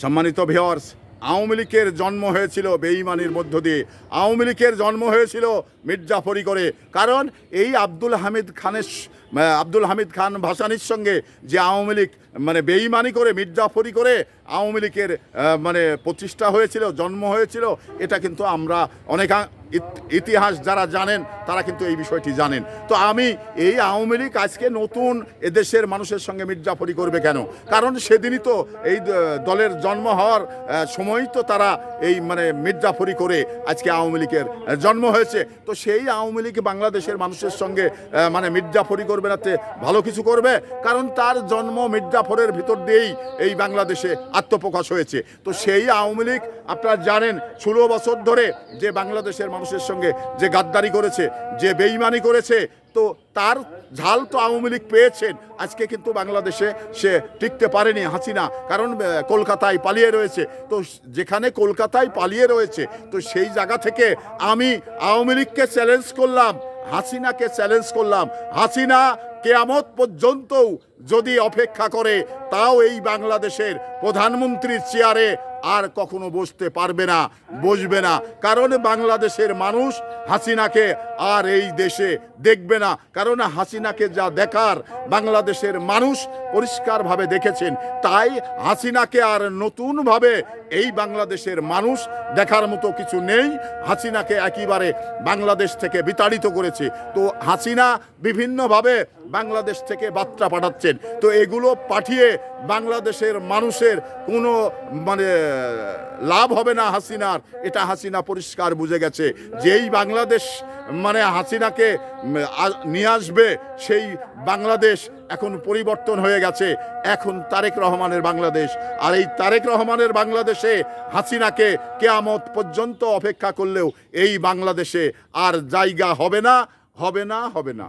সম্মানিত ভিউয়ার্স, আওয়ামী লীগের জন্ম হয়েছিল বেঈমানির মধ্য দিয়ে। আওয়ামী লীগের জন্ম হয়েছিল মির্জাফরি করে। কারণ এই আব্দুল হামিদ খান ভাসানীর সঙ্গে যে আওয়ামী লীগ বেঈমানি করে মির্জাফরি করে আওয়ামী লীগের প্রতিষ্ঠা হয়েছিল, জন্ম হয়েছিল, এটা কিন্তু আমরা অনেক ইতিহাস যারা জানেন তারা কিন্তু এই বিষয়টি জানেন। তো আমি এই আওয়ামী লীগ আজকে নতুন এদেশের মানুষের সঙ্গে মির্জাফরি করবে কেন? কারণ সেদিনই তো এই দলের জন্ম হওয়ার সময়ই তো তারা এই মির্জাফরি করে আজকে আওয়ামী লীগের জন্ম হয়েছে। তো সেই আওয়ামী লীগ বাংলাদেশের মানুষের সঙ্গে মির্জাফরি করবে না, ভালো কিছু করবে? কারণ তার জন্ম মির্জাফরের ভিতর দিয়েই এই বাংলাদেশে আত্মপ্রকাশ হয়েছে। তো সেই আওয়ামী লীগ আপনারা জানেন 16 বছর ধরে যে বাংলাদেশের মানুষের সঙ্গে যে গাদ্দারি করেছে, যে বেঈমানি করেছে, তো তার ঝাল তো আওয়ামী লীগ পেয়েছেন। আজকে কিন্তু বাংলাদেশে সে টিকতে পারেনি হাসিনা, কারণ কলকাতায় পালিয়ে রয়েছে। তো যেখানে কলকাতায় পালিয়ে রয়েছে, তো সেই জায়গা থেকে আমি আওয়ামী লীগকে চ্যালেঞ্জ করলাম, হাসিনাকে চ্যালেঞ্জ করলাম, হাসিনা কিয়ামত পর্যন্তও যদি অপেক্ষা করে তাও এই বাংলাদেশের প্রধানমন্ত্রীর চেয়ারে আর কখনো বসতে পারবে না, বসবে না। কারণ বাংলাদেশের মানুষ হাসিনাকে আর এই দেশে দেখবে না। কারণ হাসিনাকে যা দেখার বাংলাদেশের মানুষ পরিষ্কারভাবে দেখেছেন। তাই হাসিনাকে আর নতুনভাবে এই বাংলাদেশের মানুষ দেখার মতো কিছু নেই। হাসিনাকে একেবারে বাংলাদেশ থেকে বিতাড়িত করেছে। তো হাসিনা বিভিন্নভাবে বাংলাদেশ থেকে বার্তা পাঠাচ্ছেন। তো এগুলো পাঠিয়ে বাংলাদেশের মানুষের কোনো লাভ হবে না হাসিনার। এটা হাসিনা পরিষ্কার বুঝে গেছে যে এই বাংলাদেশ হাসিনাকে নিয়ে আসবে, সেই বাংলাদেশ এখন পরিবর্তন হয়ে গেছে। এখন তারেক রহমানের বাংলাদেশ। আর এই তারেক রহমানের বাংলাদেশে হাসিনাকে কিয়ামত পর্যন্ত অপেক্ষা করলেও এই বাংলাদেশে আর জায়গা হবে না, হবে না, হবে না।